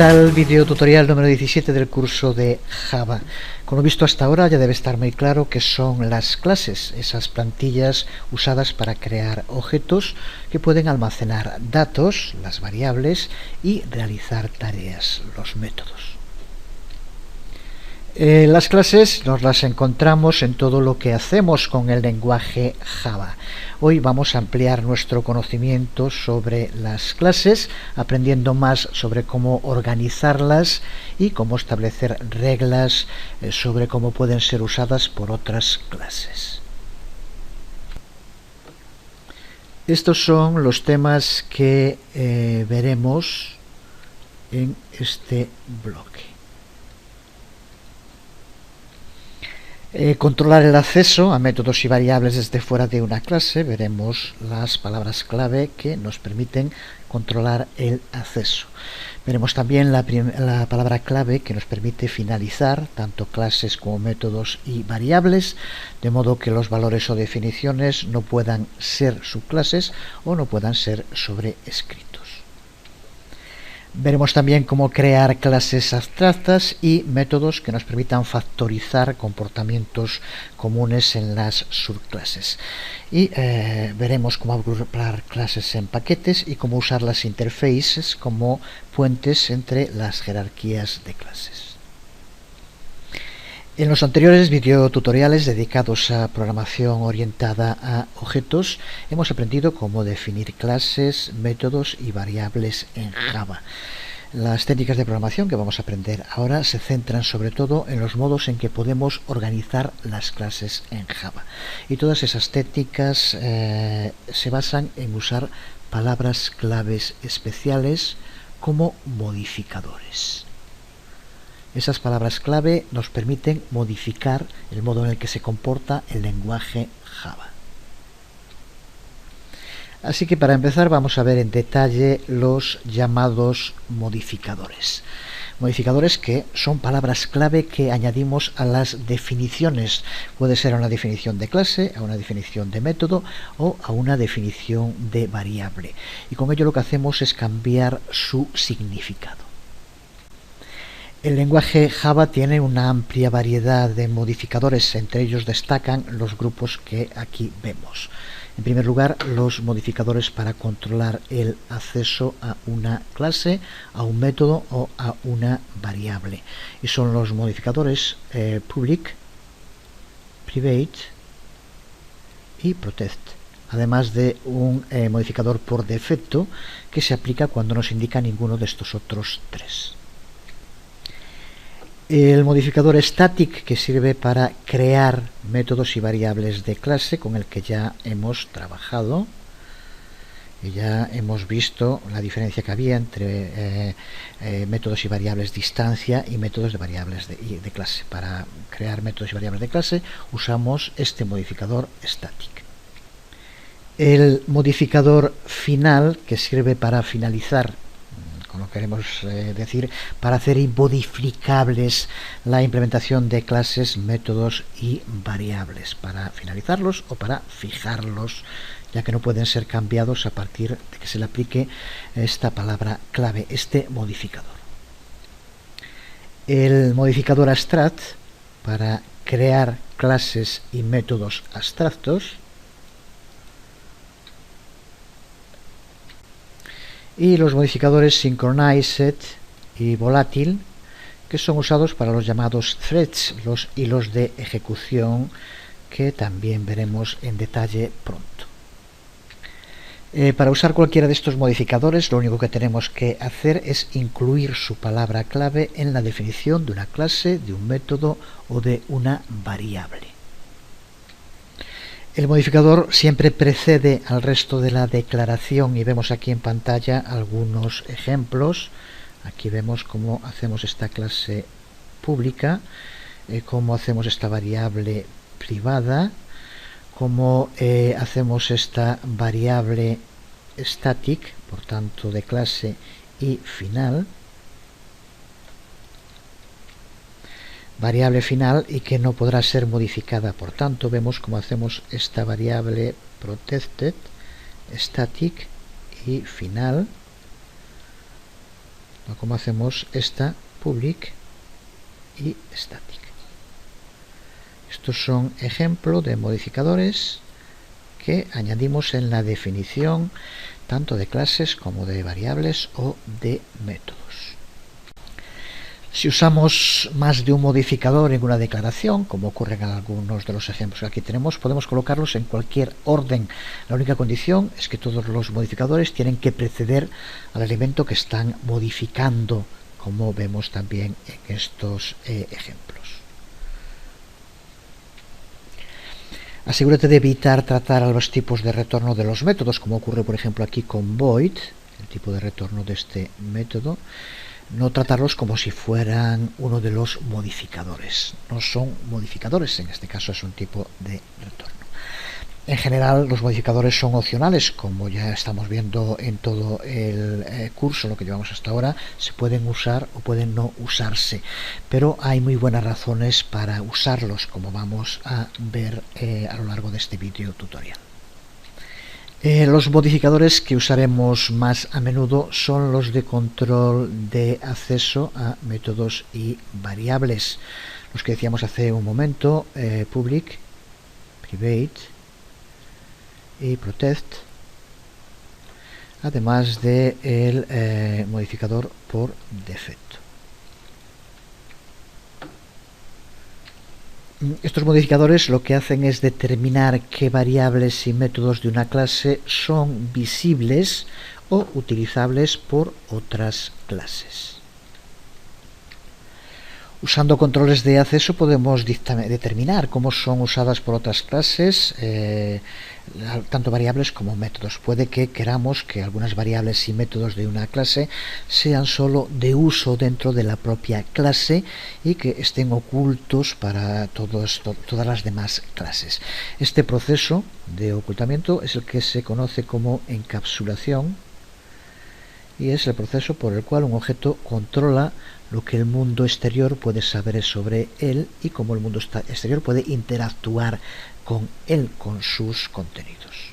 tal? Video tutorial número 17 del curso de Java. Como he visto hasta ahora, ya debe estar muy claro que son las clases, esas plantillas usadas para crear objetos que pueden almacenar datos, las variables, y realizar tareas, los métodos. Las clases nos las encontramos en todo lo que hacemos con el lenguaje Java. Hoy vamos a ampliar nuestro conocimiento sobre las clases, aprendiendo más sobre cómo organizarlas y cómo establecer reglas sobre cómo pueden ser usadas por otras clases. Estos son los temas que veremos en este bloque. Controlar el acceso a métodos y variables desde fuera de una clase. Veremos las palabras clave que nos permiten controlar el acceso. Veremos también la palabra clave que nos permite finalizar tanto clases como métodos y variables, de modo que los valores o definiciones no puedan ser subclases o no puedan ser sobreescritos. Veremos también cómo crear clases abstractas y métodos que nos permitan factorizar comportamientos comunes en las subclases. Y veremos cómo agrupar clases en paquetes y cómo usar las interfaces como puentes entre las jerarquías de clases. En los anteriores videotutoriales dedicados a programación orientada a objetos, hemos aprendido cómo definir clases, métodos y variables en Java. Las técnicas de programación que vamos a aprender ahora se centran sobre todo en los modos en que podemos organizar las clases en Java. Y todas esas técnicas se basan en usar palabras claves especiales como modificadores. Esas palabras clave nos permiten modificar el modo en el que se comporta el lenguaje Java. Así que para empezar vamos a ver en detalle los llamados modificadores. Modificadores que son palabras clave que añadimos a las definiciones. Puede ser a una definición de clase, a una definición de método o a una definición de variable. Y con ello lo que hacemos es cambiar su significado. El lenguaje Java tiene una amplia variedad de modificadores, entre ellos destacan los grupos que aquí vemos. En primer lugar, los modificadores para controlar el acceso a una clase, a un método o a una variable. Y son los modificadores public, private y protect. Además de un modificador por defecto que se aplica cuando no se indica ninguno de estos otros tres. El modificador static, que sirve para crear métodos y variables de clase, con el que ya hemos trabajado y ya hemos visto la diferencia que había entre métodos y variables distancia y métodos de variables de clase. Para crear métodos y variables de clase usamos este modificador static. El modificador final, que sirve para finalizar, como queremos decir, para hacer imodificables la implementación de clases, métodos y variables, para finalizarlos o para fijarlos, ya que no pueden ser cambiados a partir de que se le aplique esta palabra clave, este modificador. El modificador abstract, para crear clases y métodos abstractos. Y los modificadores synchronized y volátil, que son usados para los llamados threads, los hilos de ejecución, que también veremos en detalle pronto. Para usar cualquiera de estos modificadores, lo único que tenemos que hacer es incluir su palabra clave en la definición de una clase, de un método o de una variable. El modificador siempre precede al resto de la declaración y vemos aquí en pantalla algunos ejemplos. Aquí vemos cómo hacemos esta clase pública, cómo hacemos esta variable privada, cómo hacemos esta variable static, por tanto de clase y final. Variable final y que no podrá ser modificada. Por tanto, vemos cómo hacemos esta variable protected, static y final. como hacemos esta public y static. Estos son ejemplos de modificadores que añadimos en la definición tanto de clases como de variables o de métodos. Si usamos más de un modificador en una declaración, como ocurre en algunos de los ejemplos que aquí tenemos, podemos colocarlos en cualquier orden. La única condición es que todos los modificadores tienen que preceder al elemento que están modificando, como vemos también en estos ejemplos. Asegúrate de evitar tratar a los tipos de retorno de los métodos, como ocurre por ejemplo aquí con void, el tipo de retorno de este método. No tratarlos como si fueran uno de los modificadores. No son modificadores, en este caso es un tipo de retorno. En general los modificadores son opcionales, como ya estamos viendo en todo el curso, lo que llevamos hasta ahora. Se pueden usar o pueden no usarse, pero hay muy buenas razones para usarlos, como vamos a ver a lo largo de este vídeo tutorial. Los modificadores que usaremos más a menudo son los de control de acceso a métodos y variables. Los que decíamos hace un momento, public, private y protect, además de el modificador por defecto. Estos modificadores lo que hacen es determinar qué variables y métodos de una clase son visibles o utilizables por otras clases. Usando controles de acceso podemos determinar cómo son usadas por otras clases, tanto variables como métodos. Puede que queramos que algunas variables y métodos de una clase sean solo de uso dentro de la propia clase y que estén ocultos para todas las demás clases. Este proceso de ocultamiento es el que se conoce como encapsulación y es el proceso por el cual un objeto controla lo que el mundo exterior puede saber sobre él y cómo el mundo exterior puede interactuar con él, con sus contenidos.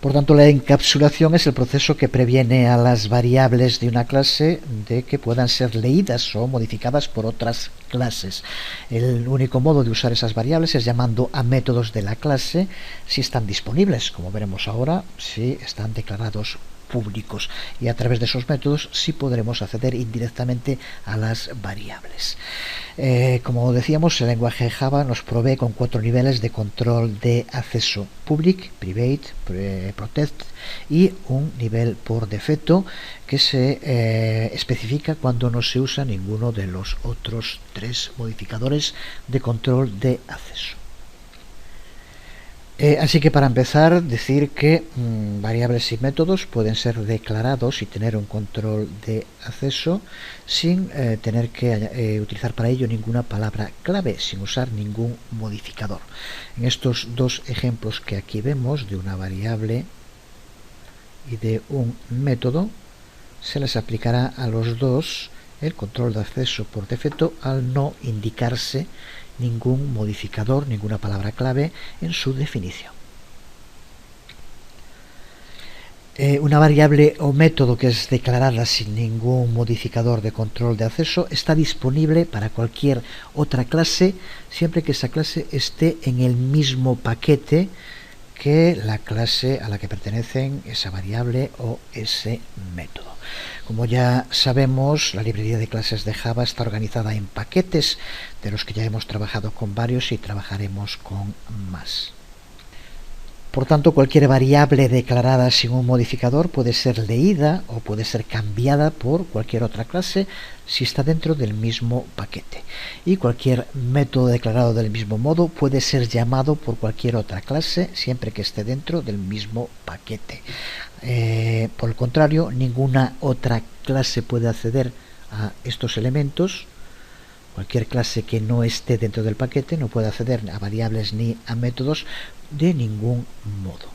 Por tanto, la encapsulación es el proceso que previene a las variables de una clase de que puedan ser leídas o modificadas por otras clases. El único modo de usar esas variables es llamando a métodos de la clase si están disponibles, como veremos ahora, si están declarados públicos, y a través de esos métodos sí podremos acceder indirectamente a las variables. Como decíamos, el lenguaje Java nos provee con 4 niveles de control de acceso: public, private, protect y un nivel por defecto que se especifica cuando no se usa ninguno de los otros 3 modificadores de control de acceso. Así que para empezar, decir que variables y métodos pueden ser declarados y tener un control de acceso sin tener que utilizar para ello ninguna palabra clave, sin usar ningún modificador. En estos dos ejemplos que aquí vemos, de una variable y de un método, se les aplicará a los dos el control de acceso por defecto al no indicarse ningún modificador, ninguna palabra clave en su definición. Una variable o método que es declarada sin ningún modificador de control de acceso está disponible para cualquier otra clase siempre que esa clase esté en el mismo paquete que la clase a la que pertenecen esa variable o ese método. Como ya sabemos, la librería de clases de Java está organizada en paquetes, de los que ya hemos trabajado con varios y trabajaremos con más. Por tanto, cualquier variable declarada sin un modificador puede ser leída o puede ser cambiada por cualquier otra clase si está dentro del mismo paquete. Y cualquier método declarado del mismo modo puede ser llamado por cualquier otra clase siempre que esté dentro del mismo paquete. Por el contrario, ninguna otra clase puede acceder a estos elementos. Cualquier clase que no esté dentro del paquete no puede acceder a variables ni a métodos de ningún modo.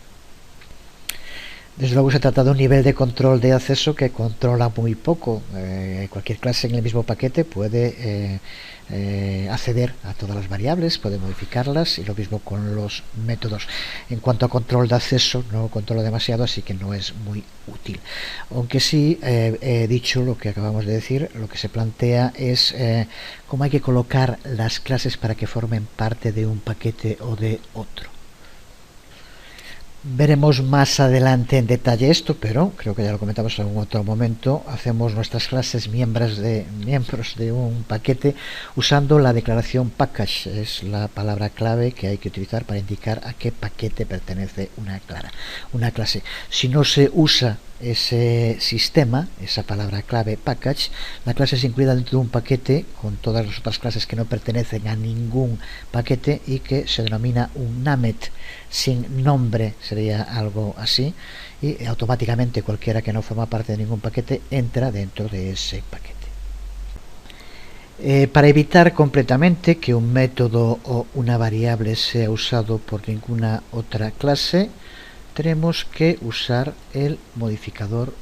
Desde luego se trata de un nivel de control de acceso que controla muy poco. Cualquier clase en el mismo paquete puede acceder a todas las variables, puede modificarlas, y lo mismo con los métodos. En cuanto a control de acceso, no controla demasiado, así que no es muy útil. Aunque sí, he dicho lo que acabamos de decir, lo que se plantea es cómo hay que colocar las clases para que formen parte de un paquete o de otro. Veremos más adelante en detalle esto, pero creo que ya lo comentamos en algún otro momento. Hacemos nuestras clases miembros de un paquete usando la declaración package. Es la palabra clave que hay que utilizar para indicar a qué paquete pertenece una clase. Si no se usa ese sistema, esa palabra clave package, la clase es incluida dentro de un paquete con todas las otras clases que no pertenecen a ningún paquete y que se denomina un named sin nombre, sería algo así, y automáticamente cualquiera que no forma parte de ningún paquete entra dentro de ese paquete. Para evitar completamente que un método o una variable sea usado por ninguna otra clase, tenemos que usar el modificador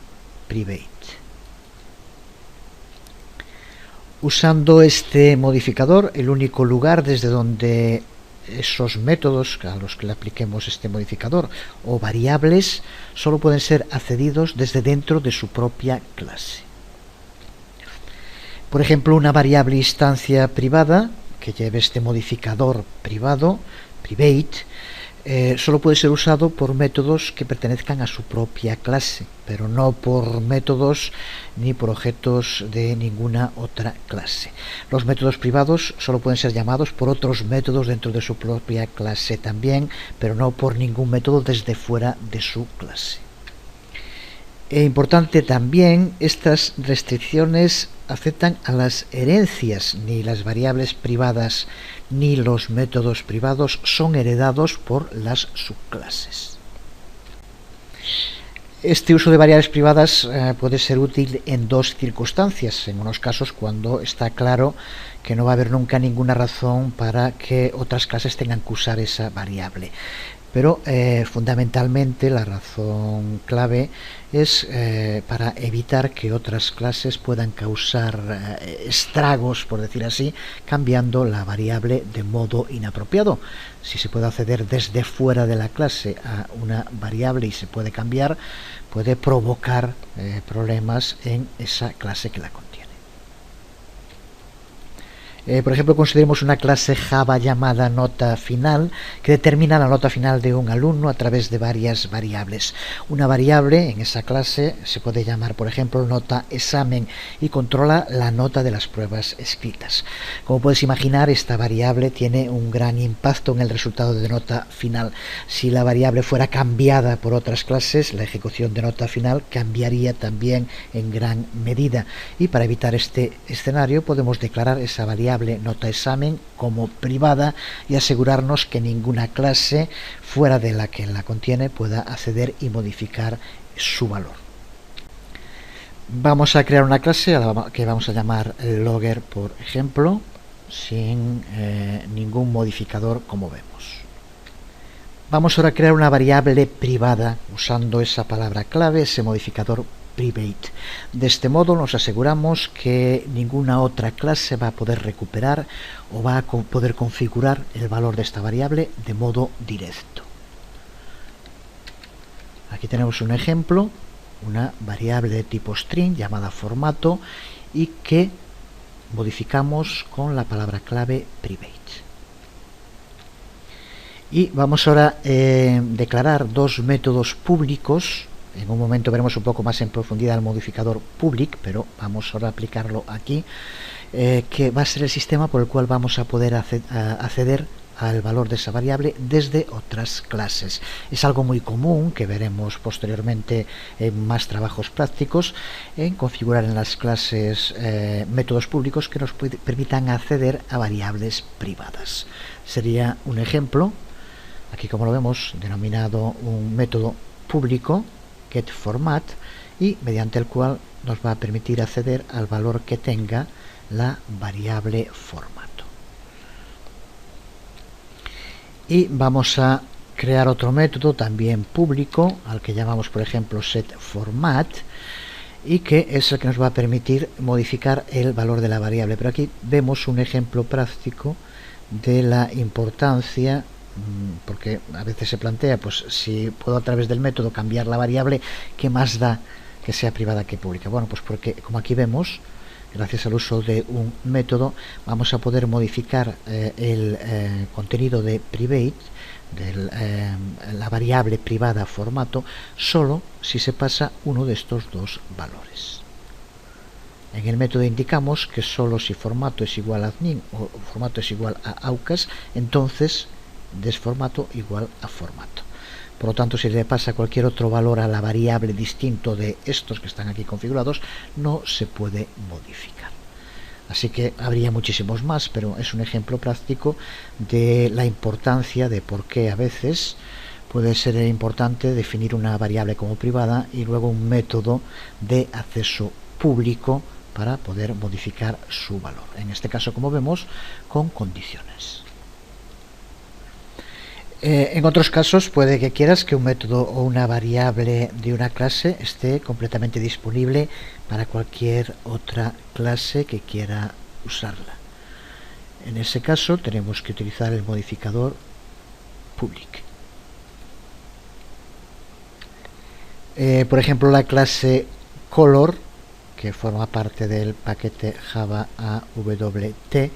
private. Usando este modificador, el único lugar desde donde esos métodos a los que le apliquemos este modificador o variables solo pueden ser accedidos desde dentro de su propia clase. Por ejemplo, una variable instancia privada que lleve este modificador privado, private, solo puede ser usado por métodos que pertenezcan a su propia clase, pero no por métodos ni por objetos de ninguna otra clase. Los métodos privados solo pueden ser llamados por otros métodos dentro de su propia clase también, pero no por ningún método desde fuera de su clase. Importante también, estas restricciones afectan a las herencias. Ni las variables privadas ni los métodos privados son heredados por las subclases. Este uso de variables privadas puede ser útil en dos circunstancias. En unos casos, cuando está claro que no va a haber nunca ninguna razón para que otras clases tengan que usar esa variable. Pero fundamentalmente la razón clave es para evitar que otras clases puedan causar estragos, por decir así, cambiando la variable de modo inapropiado. Si se puede acceder desde fuera de la clase a una variable y se puede cambiar, puede provocar problemas en esa clase que la contiene. Por ejemplo, consideremos una clase Java llamada nota final que determina la nota final de un alumno a través de varias variables. Una variable en esa clase se puede llamar, por ejemplo, nota examen y controla la nota de las pruebas escritas. Como puedes imaginar, esta variable tiene un gran impacto en el resultado de nota final. Si la variable fuera cambiada por otras clases, la ejecución de nota final cambiaría también en gran medida. Y para evitar este escenario podemos declarar esa variable nota examen como privada y asegurarnos que ninguna clase fuera de la que la contiene pueda acceder y modificar su valor. Vamos a crear una clase que vamos a llamar logger, por ejemplo, sin ningún modificador, como vemos. Vamos ahora a crear una variable privada usando esa palabra clave, ese modificador private. De este modo nos aseguramos que ninguna otra clase va a poder recuperar o va a poder configurar el valor de esta variable de modo directo. Aquí tenemos un ejemplo, una variable de tipo string llamada formato y que modificamos con la palabra clave private. Y vamos ahora a declarar dos métodos públicos. En un momento veremos un poco más en profundidad el modificador public, pero vamos ahora a aplicarlo aquí, que va a ser el sistema por el cual vamos a poder acceder al valor de esa variable desde otras clases. Es algo muy común que veremos posteriormente en más trabajos prácticos, en configurar en las clases métodos públicos que nos permitan acceder a variables privadas. Sería un ejemplo, aquí como lo vemos, denominado un método público, getFormat, y mediante el cual nos va a permitir acceder al valor que tenga la variable formato. Y vamos a crear otro método también público al que llamamos, por ejemplo, setFormat, y que es el que nos va a permitir modificar el valor de la variable. Pero aquí vemos un ejemplo práctico de la importancia, porque a veces se plantea, pues si puedo a través del método cambiar la variable, ¿qué más da que sea privada que pública? Bueno, pues porque como aquí vemos, gracias al uso de un método, vamos a poder modificar el contenido de private, la variable privada formato, solo si se pasa uno de estos dos valores. En el método indicamos que solo si formato es igual a admin o formato es igual a aucas, entonces desformato igual a formato. Por lo tanto, si le pasa cualquier otro valor a la variable distinto de estos que están aquí configurados, no se puede modificar. Así que habría muchísimos más, pero es un ejemplo práctico de la importancia de por qué a veces puede ser importante definir una variable como privada y luego un método de acceso público para poder modificar su valor. En este caso, como vemos, con condiciones. En otros casos puede que quieras que un método o una variable de una clase esté completamente disponible para cualquier otra clase que quiera usarla. En ese caso tenemos que utilizar el modificador public. Por ejemplo, la clase color, que forma parte del paquete Java AWT,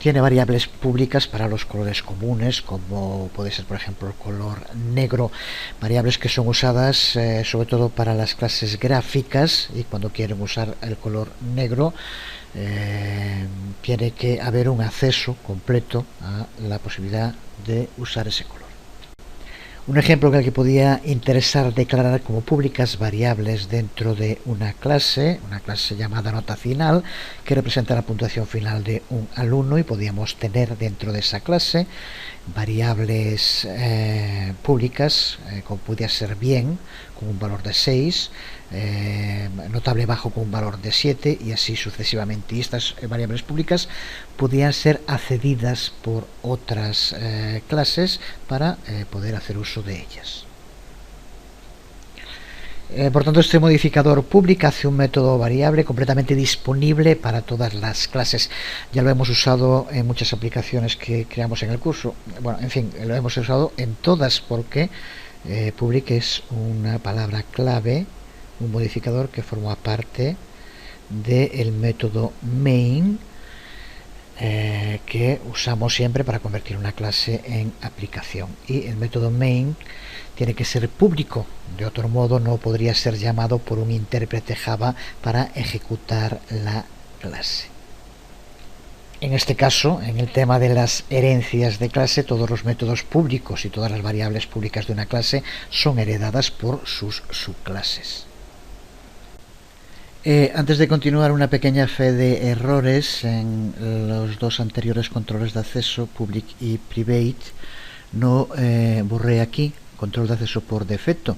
tiene variables públicas para los colores comunes, como puede ser, por ejemplo, el color negro, variables que son usadas sobre todo para las clases gráficas, y cuando quieren usar el color negro tiene que haber un acceso completo a la posibilidad de usar ese color. Un ejemplo en el que podía interesar declarar como públicas variables dentro de una clase llamada nota final, que representa la puntuación final de un alumno, y podíamos tener dentro de esa clase variables públicas, como podía ser bien, con un valor de 6, notable bajo con un valor de 7, y así sucesivamente. Y estas variables públicas podían ser accedidas por otras clases para poder hacer uso de ellas. Por tanto, este modificador public hace un método variable completamente disponible para todas las clases. Ya lo hemos usado en muchas aplicaciones que creamos en el curso. Bueno, en fin, lo hemos usado en todas porque public es una palabra clave, un modificador que forma parte del método main, que usamos siempre para convertir una clase en aplicación. Y el método main tiene que ser público, de otro modo no podría ser llamado por un intérprete Java para ejecutar la clase. En este caso, en el tema de las herencias de clase, todos los métodos públicos y todas las variables públicas de una clase son heredadas por sus subclases. Antes de continuar, una pequeña fe de errores en los dos anteriores controles de acceso, public y private. No borré aquí control de acceso por defecto.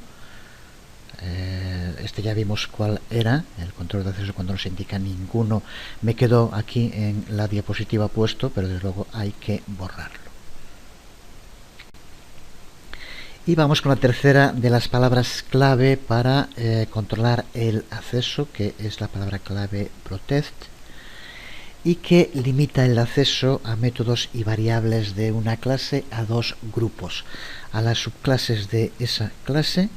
Este ya vimos cuál era, el control de acceso cuando no se indica ninguno. Me quedó aquí en la diapositiva puesto, pero desde luego hay que borrarlo. Y vamos con la tercera de las palabras clave para controlar el acceso, que es la palabra clave protect, y que limita el acceso a métodos y variables de una clase a dos grupos: a las subclases de esa clase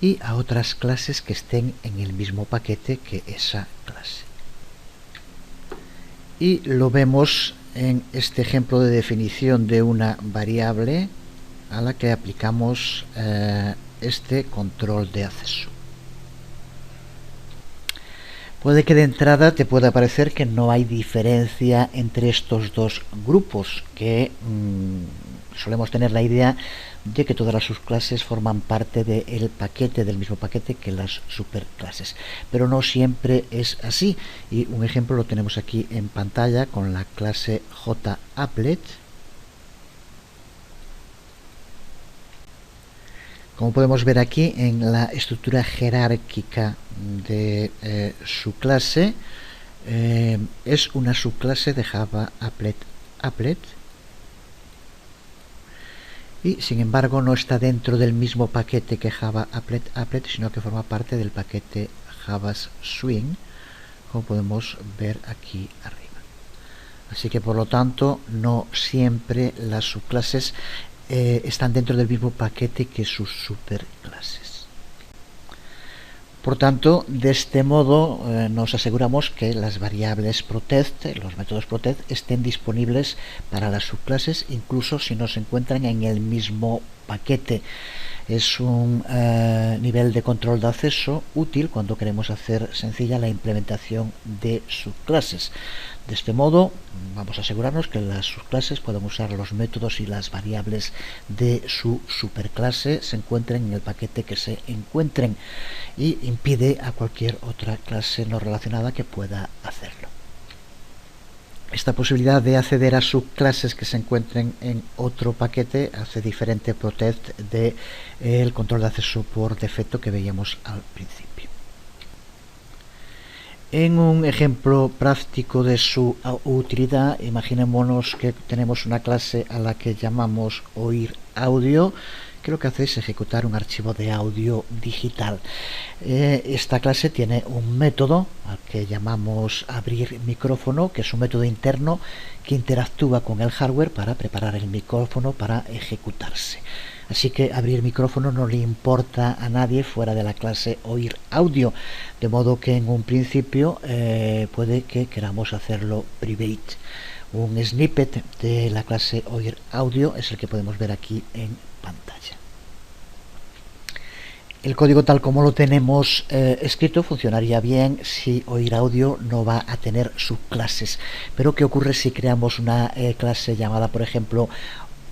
y a otras clases que estén en el mismo paquete que esa clase. Y lo vemos en este ejemplo de definición de una variable a la que aplicamos este control de acceso. Puede que de entrada te pueda parecer que no hay diferencia entre estos dos grupos, que solemos tener la idea de que todas las subclases forman parte del paquete, del mismo paquete que las superclases, pero no siempre es así, y un ejemplo lo tenemos aquí en pantalla con la clase JApplet. Como podemos ver aquí en la estructura jerárquica de su clase, es una subclase de Java Applet, y sin embargo no está dentro del mismo paquete que Java Applet, sino que forma parte del paquete Java Swing, como podemos ver aquí arriba. Así que por lo tanto no siempre las subclases están dentro del mismo paquete que sus superclases. Por tanto, de este modo nos aseguramos que las variables protect, los métodos protect, estén disponibles para las subclases, incluso si no se encuentran en el mismo paquete. Es un nivel de control de acceso útil cuando queremos hacer sencilla la implementación de subclases. De este modo vamos a asegurarnos que las subclases pueden usar los métodos y las variables de su superclase se encuentren en el paquete que se encuentren, y impide a cualquier otra clase no relacionada que pueda hacerlo. Esta posibilidad de acceder a subclases que se encuentren en otro paquete hace diferente protect del control de acceso por defecto que veíamos al principio. En un ejemplo práctico de su utilidad, imaginémonos que tenemos una clase a la que llamamos oír audio, que lo que hace es ejecutar un archivo de audio digital. Esta clase tiene un método al que llamamos abrir micrófono, que es un método interno que interactúa con el hardware para preparar el micrófono para ejecutarse. Así que abrir micrófono no le importa a nadie fuera de la clase oír audio, de modo que en un principio puede que queramos hacerlo private. Un snippet de la clase oír audio es el que podemos ver aquí en pantalla. El código tal como lo tenemos escrito funcionaría bien si oír audio no va a tener subclases. Pero ¿qué ocurre si creamos una clase llamada, por ejemplo,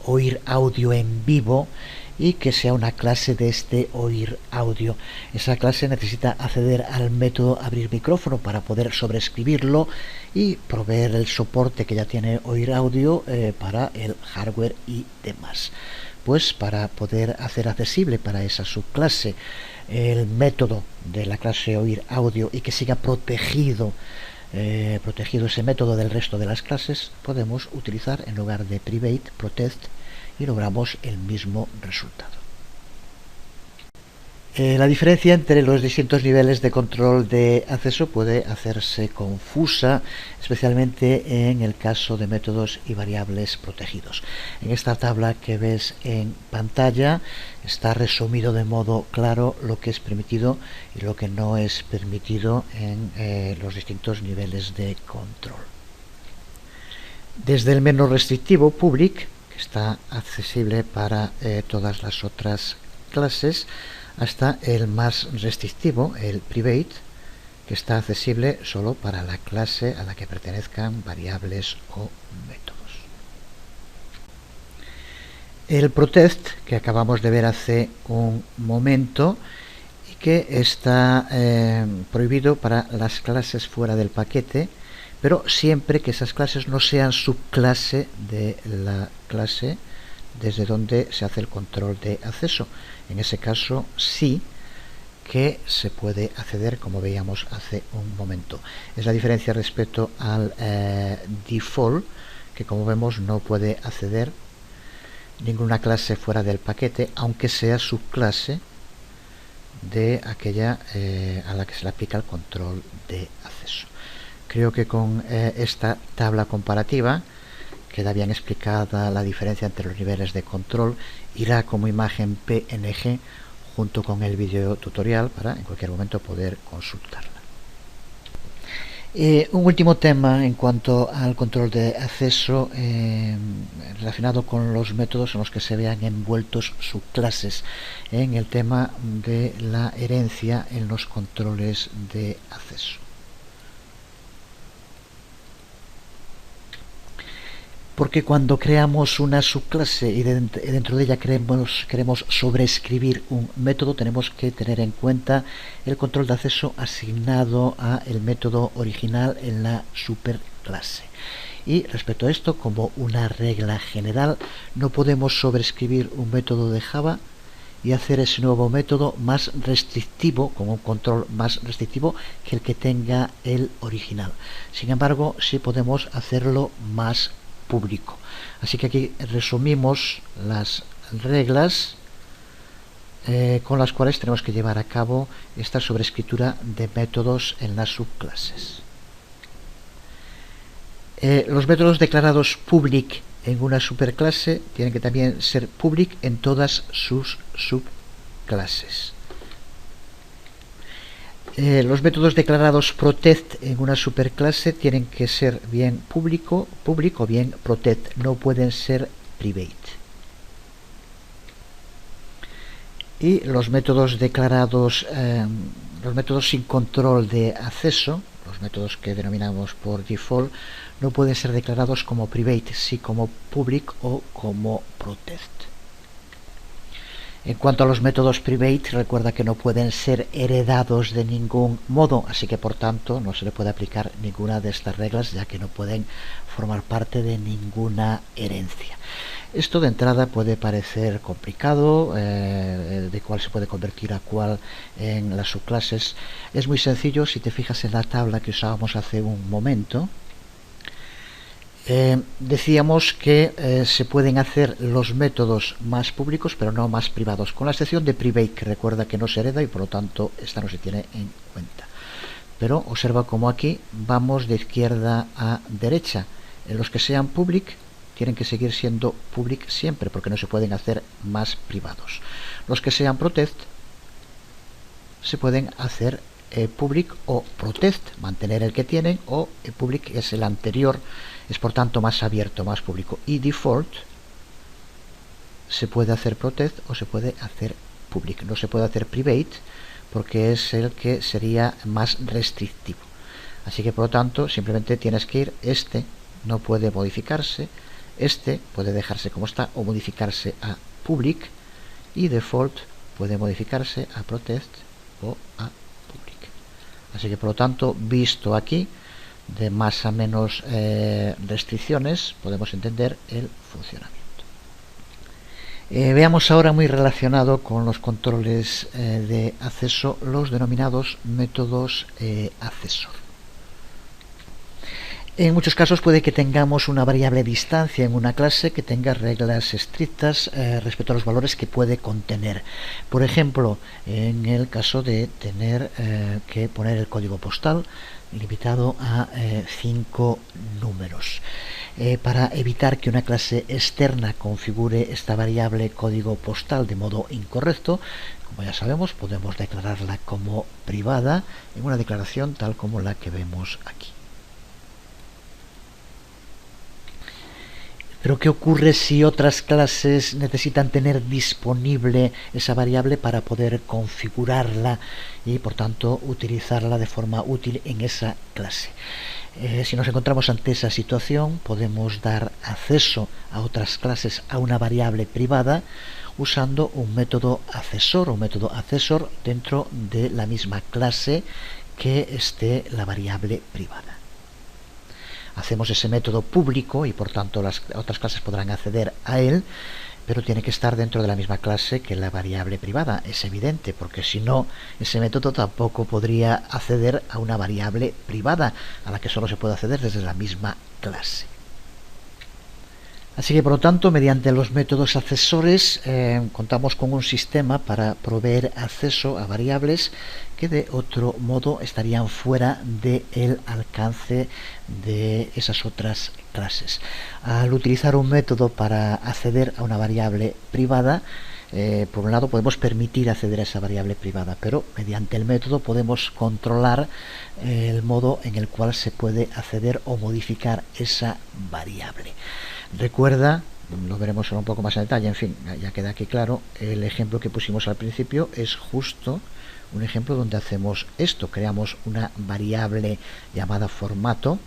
oír audio en vivo, y que sea una clase de este oír audio? Esa clase necesita acceder al método abrir micrófono para poder sobreescribirlo y proveer el soporte que ya tiene oír audio para el hardware y demás. Pues para poder hacer accesible para esa subclase el método de la clase oír audio y que siga protegido ese método del resto de las clases, podemos utilizar en lugar de private protect y logramos el mismo resultado. La diferencia entre los distintos niveles de control de acceso puede hacerse confusa, especialmente en el caso de métodos y variables protegidos. En esta tabla que ves en pantalla está resumido de modo claro lo que es permitido y lo que no es permitido en los distintos niveles de control. Desde el menos restrictivo, public, que está accesible para todas las otras clases, hasta el más restrictivo, el private, que está accesible solo para la clase a la que pertenezcan variables o métodos. El protect, que acabamos de ver hace un momento y que está prohibido para las clases fuera del paquete, pero siempre que esas clases no sean subclase de la clase desde donde se hace el control de acceso. En ese caso sí que se puede acceder, como veíamos hace un momento. Es la diferencia respecto al default, que como vemos no puede acceder ninguna clase fuera del paquete, aunque sea subclase de aquella a la que se le aplica el control de acceso. Creo que con esta tabla comparativa queda bien explicada la diferencia entre los niveles de control. Irá como imagen PNG junto con el vídeo tutorial para en cualquier momento poder consultarla. Un último tema en cuanto al control de acceso relacionado con los métodos en los que se vean envueltos subclases, en el tema de la herencia en los controles de acceso. Porque cuando creamos una subclase y dentro de ella queremos sobreescribir un método, tenemos que tener en cuenta el control de acceso asignado a el método original en la superclase. Y respecto a esto, como una regla general, no podemos sobreescribir un método de Java y hacer ese nuevo método más restrictivo, con un control más restrictivo que el que tenga el original. Sin embargo, sí podemos hacerlo más público. Así que aquí resumimos las reglas con las cuales tenemos que llevar a cabo esta sobreescritura de métodos en las subclases. Los métodos declarados public en una superclase tienen que también ser public en todas sus subclases. Los métodos declarados protect en una superclase tienen que ser bien public o bien protect, no pueden ser private. Y los métodos declarados, los métodos sin control de acceso, los métodos que denominamos por default, no pueden ser declarados como private, sí como public o como protect. En cuanto a los métodos private, recuerda que no pueden ser heredados de ningún modo, así que por tanto no se le puede aplicar ninguna de estas reglas, ya que no pueden formar parte de ninguna herencia. Esto de entrada puede parecer complicado, de cuál se puede convertir a cuál en las subclases. Es muy sencillo si te fijas en la tabla que usábamos hace un momento. Decíamos que se pueden hacer los métodos más públicos pero no más privados, con la excepción de private, que recuerda que no se hereda y por lo tanto esta no se tiene en cuenta. Pero observa como aquí vamos de izquierda a derecha. En los que sean public tienen que seguir siendo public siempre, porque no se pueden hacer más privados. Los que sean protect se pueden hacer public o protect, mantener el que tienen, o public es el anterior, es por tanto más abierto, más público. Y default se puede hacer protect o se puede hacer public. No se puede hacer private porque es el que sería más restrictivo. Así que por lo tanto simplemente tienes que ir, este no puede modificarse, este puede dejarse como está o modificarse a public, y default puede modificarse a protect o a public. Así que por lo tanto, visto aquí de más a menos restricciones, podemos entender el funcionamiento. Veamos ahora, muy relacionado con los controles de acceso, los denominados métodos accesor. En muchos casos puede que tengamos una variable distancia en una clase que tenga reglas estrictas respecto a los valores que puede contener. Por ejemplo, en el caso de tener que poner el código postal limitado a 5 números. Para evitar que una clase externa configure esta variable código postal de modo incorrecto, como ya sabemos, podemos declararla como privada en una declaración tal como la que vemos aquí. Pero ¿qué ocurre si otras clases necesitan tener disponible esa variable para poder configurarla y por tanto utilizarla de forma útil en esa clase? Si nos encontramos ante esa situación, podemos dar acceso a otras clases a una variable privada usando un método accesor o método accesor dentro de la misma clase que esté la variable privada. Hacemos ese método público y por tanto las otras clases podrán acceder a él, pero tiene que estar dentro de la misma clase que la variable privada. Es evidente, porque si no, ese método tampoco podría acceder a una variable privada, a la que solo se puede acceder desde la misma clase. Así que por lo tanto, mediante los métodos accesores contamos con un sistema para proveer acceso a variables que de otro modo estarían fuera del alcance de esas otras clases. Al utilizar un método para acceder a una variable privada, por un lado podemos permitir acceder a esa variable privada, pero mediante el método podemos controlar el modo en el cual se puede acceder o modificar esa variable. Recuerda, lo veremos un poco más en detalle, en fin, ya queda aquí claro, el ejemplo que pusimos al principio es justo un ejemplo donde hacemos esto, creamos una variable llamada formato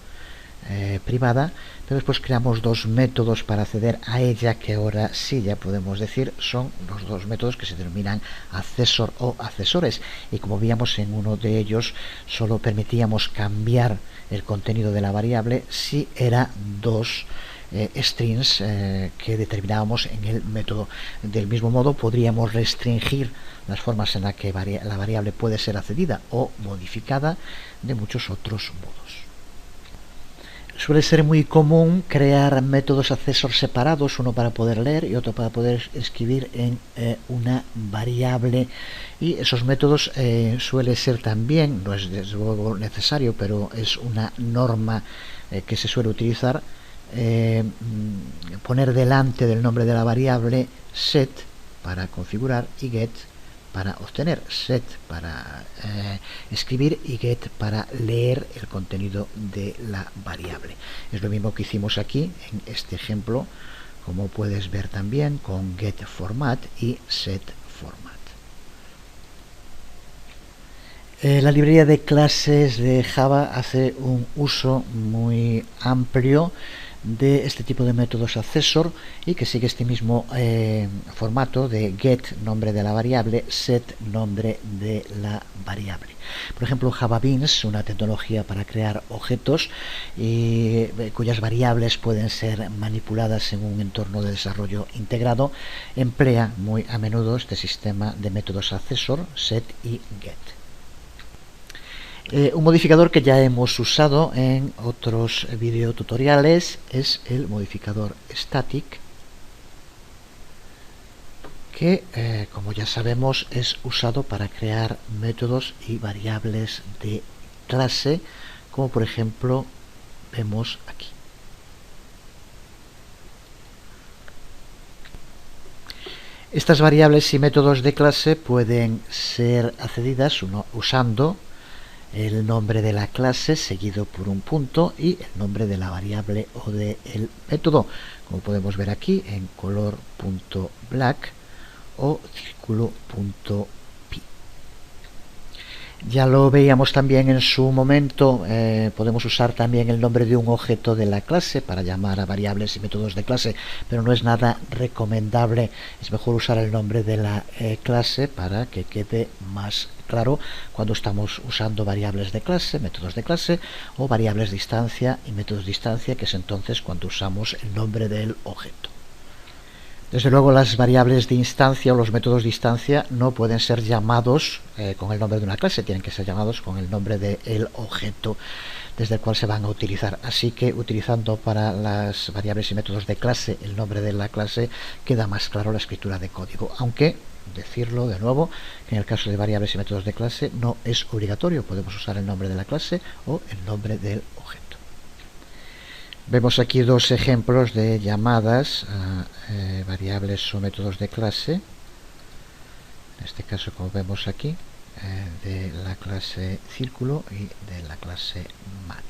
privada, pero después creamos dos métodos para acceder a ella, que ahora sí ya podemos decir son los dos métodos que se denominan accesor o accesores, y como veíamos en uno de ellos solo permitíamos cambiar el contenido de la variable si era dos strings que determinábamos en el método. Del mismo modo podríamos restringir las formas en las que la variable puede ser accedida o modificada de muchos otros modos. Suele ser muy común crear métodos accesor separados, uno para poder leer y otro para poder escribir en una variable, y esos métodos suele ser también, no es desde luego necesario, pero es una norma que se suele utilizar, poner delante del nombre de la variable set para configurar y get para obtener, set para escribir y get para leer el contenido de la variable. Es lo mismo que hicimos aquí en este ejemplo, como puedes ver también con get format y set format. La librería de clases de Java hace un uso muy amplio de este tipo de métodos accesor y que sigue este mismo formato de get, nombre de la variable, set, nombre de la variable. Por ejemplo, Java Beans, una tecnología para crear objetos cuyas variables pueden ser manipuladas en un entorno de desarrollo integrado, emplea muy a menudo este sistema de métodos accesor, set y get. Un modificador que ya hemos usado en otros videotutoriales es el modificador static, que como ya sabemos es usado para crear métodos y variables de clase, como por ejemplo vemos aquí. Estas variables y métodos de clase pueden ser accedidas usando el nombre de la clase seguido por un punto y el nombre de la variable o del método, como podemos ver aquí en color.black o círculo.pi. Ya lo veíamos también en su momento, podemos usar también el nombre de un objeto de la clase para llamar a variables y métodos de clase, pero no es nada recomendable. Es mejor usar el nombre de la clase para que quede más claro cuando estamos usando variables de clase, métodos de clase, o variables de instancia y métodos de instancia, que es entonces cuando usamos el nombre del objeto. Desde luego, las variables de instancia o los métodos de instancia no pueden ser llamados con el nombre de una clase, tienen que ser llamados con el nombre del objeto desde el cual se van a utilizar. Así que utilizando para las variables y métodos de clase el nombre de la clase queda más claro la escritura de código, aunque decirlo de nuevo que en el caso de variables y métodos de clase no es obligatorio, podemos usar el nombre de la clase o el nombre del objeto. Vemos aquí dos ejemplos de llamadas a variables o métodos de clase. En este caso, como vemos aquí, de la clase círculo y de la clase mat.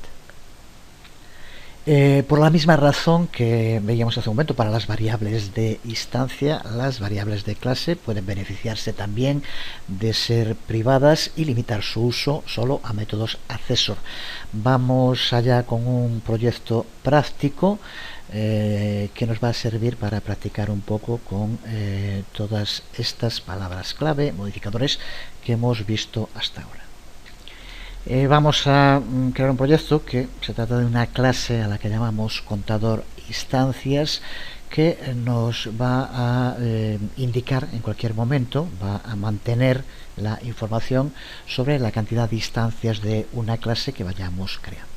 Por la misma razón que veíamos hace un momento para las variables de instancia, las variables de clase pueden beneficiarse también de ser privadas y limitar su uso solo a métodos accesor. Vamos allá con un proyecto práctico que nos va a servir para practicar un poco con todas estas palabras clave, modificadores que hemos visto hasta ahora. Vamos a crear un proyecto que se trata de una clase a la que llamamos contador instancias, que nos va a indicar en cualquier momento, va a mantener la información sobre la cantidad de instancias de una clase que vayamos creando.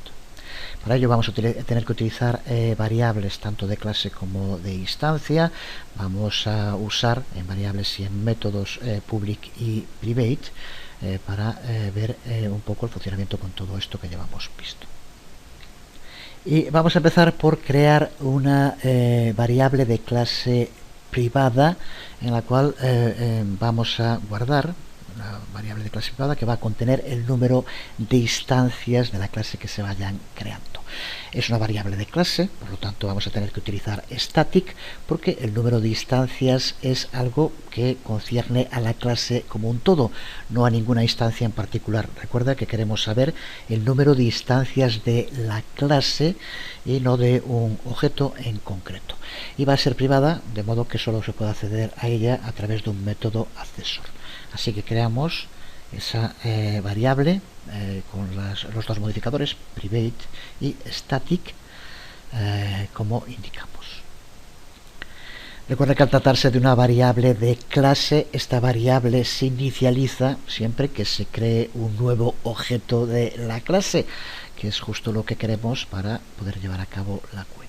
Para ello vamos a tener que utilizar variables tanto de clase como de instancia. Vamos a usar en variables y en métodos public y private para ver un poco el funcionamiento con todo esto que llevamos visto. Y vamos a empezar por crear una variable de clase privada en la cual vamos a guardar una variable de clase privada que va a contener el número de instancias de la clase que se vayan creando. Es una variable de clase, por lo tanto vamos a tener que utilizar static porque el número de instancias es algo que concierne a la clase como un todo, no a ninguna instancia en particular. Recuerda que queremos saber el número de instancias de la clase y no de un objeto en concreto. Y va a ser privada, de modo que solo se puede acceder a ella a través de un método accesor. Así que creamos esa variable con los dos modificadores private y static como indicamos. Recuerda que al tratarse de una variable de clase, esta variable se inicializa siempre que se cree un nuevo objeto de la clase, que es justo lo que queremos para poder llevar a cabo la cuenta.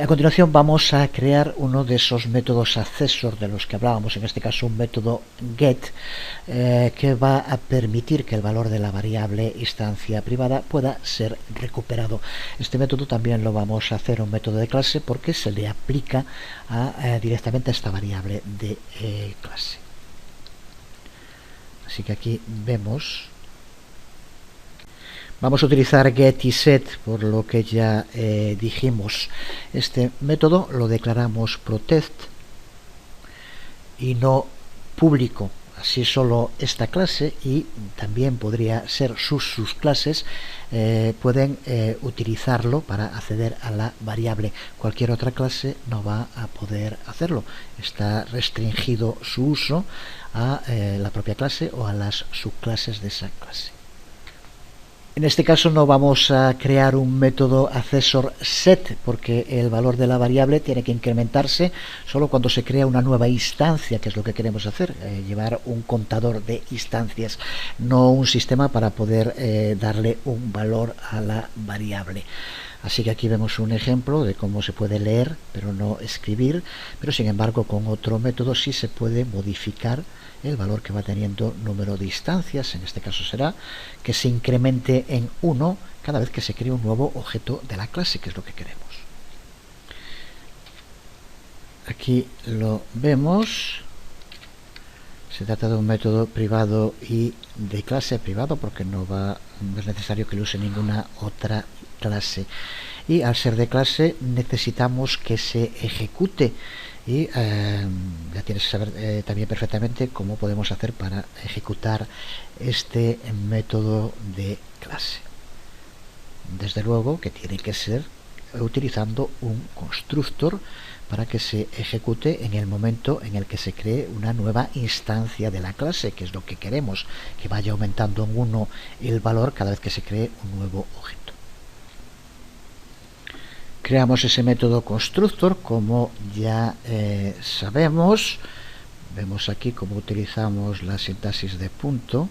A continuación vamos a crear uno de esos métodos accessor de los que hablábamos, en este caso un método get, que va a permitir que el valor de la variable instancia privada pueda ser recuperado. Este método también lo vamos a hacer un método de clase porque se le aplica directamente a esta variable de clase. Así que aquí vemos. Vamos a utilizar get y set, por lo que ya dijimos. Este método lo declaramos protect y no público. Así solo esta clase, y también podría ser sus clases, pueden utilizarlo para acceder a la variable. Cualquier otra clase no va a poder hacerlo. Está restringido su uso a la propia clase o a las subclases de esa clase. En este caso no vamos a crear un método accessor set, porque el valor de la variable tiene que incrementarse solo cuando se crea una nueva instancia, que es lo que queremos hacer, llevar un contador de instancias, no un sistema para poder darle un valor a la variable. Así que aquí vemos un ejemplo de cómo se puede leer pero no escribir, pero sin embargo con otro método sí se puede modificar el valor que va teniendo número de instancias. En este caso será que se incremente en 1 cada vez que se cree un nuevo objeto de la clase, que es lo que queremos. Aquí lo vemos. Se trata de un método privado y de clase privado porque no es necesario que lo use ninguna otra clase. Y al ser de clase necesitamos que se ejecute. Y ya tienes que saber también perfectamente cómo podemos hacer para ejecutar este método de clase. Desde luego que tiene que ser utilizando un constructor para que se ejecute en el momento en el que se cree una nueva instancia de la clase, que es lo que queremos, que vaya aumentando en 1 el valor cada vez que se cree un nuevo objeto. Creamos ese método constructor, como ya sabemos. Vemos aquí cómo utilizamos la sintaxis de punto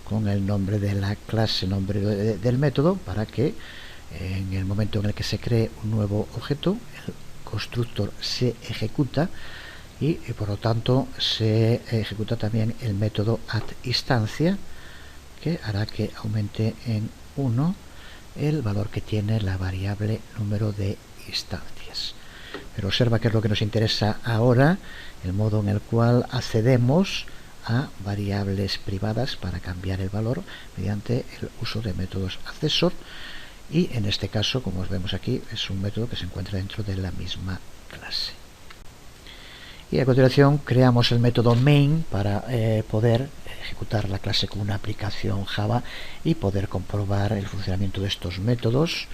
con el nombre de la clase, nombre del método, para que en el momento en el que se cree un nuevo objeto, el constructor se ejecuta y por lo tanto se ejecuta también el método addInstancia, que hará que aumente en 1 el valor que tiene la variable número de instancias. Pero observa que es lo que nos interesa ahora, el modo en el cual accedemos a variables privadas para cambiar el valor mediante el uso de métodos accessor, y en este caso, como vemos aquí, es un método que se encuentra dentro de la misma clase. Y a continuación creamos el método main para poder ejecutar la clase con una aplicación Java y poder comprobar el funcionamiento de estos métodos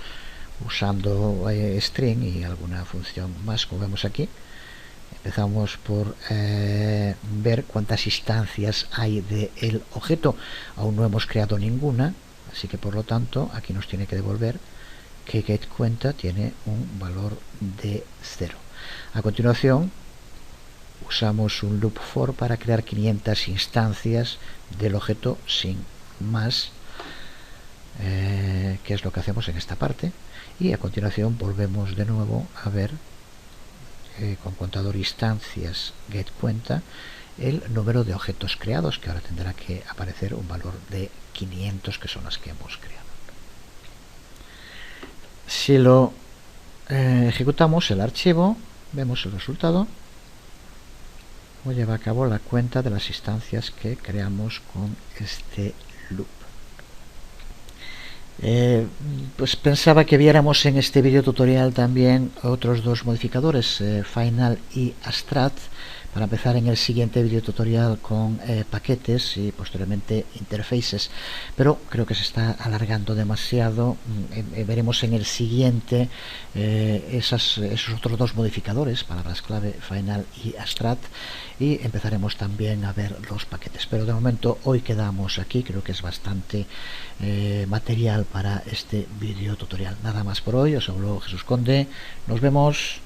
usando string y alguna función más, como vemos aquí. Empezamos por ver cuántas instancias hay del objeto. Aún no hemos creado ninguna, así que por lo tanto aquí nos tiene que devolver que getCuenta tiene un valor de 0. A continuación usamos un loop for para crear 500 instancias del objeto sin más, que es lo que hacemos en esta parte. Y a continuación volvemos de nuevo a ver con contador instancias getCuenta el número de objetos creados, que ahora tendrá que aparecer un valor de 500, que son las que hemos creado. Si lo ejecutamos el archivo, vemos el resultado. Lleva a cabo la cuenta de las instancias que creamos con este loop. Pues pensaba que viéramos en este vídeo tutorial también otros dos modificadores, final y abstract, para empezar en el siguiente vídeo tutorial con paquetes y posteriormente interfaces, pero creo que se está alargando demasiado. Veremos en el siguiente esos otros dos modificadores, palabras clave final y abstract, y empezaremos también a ver los paquetes. Pero de momento hoy quedamos aquí, creo que es bastante material para este vídeo tutorial. Nada más por hoy, os habló Jesús Conde, nos vemos.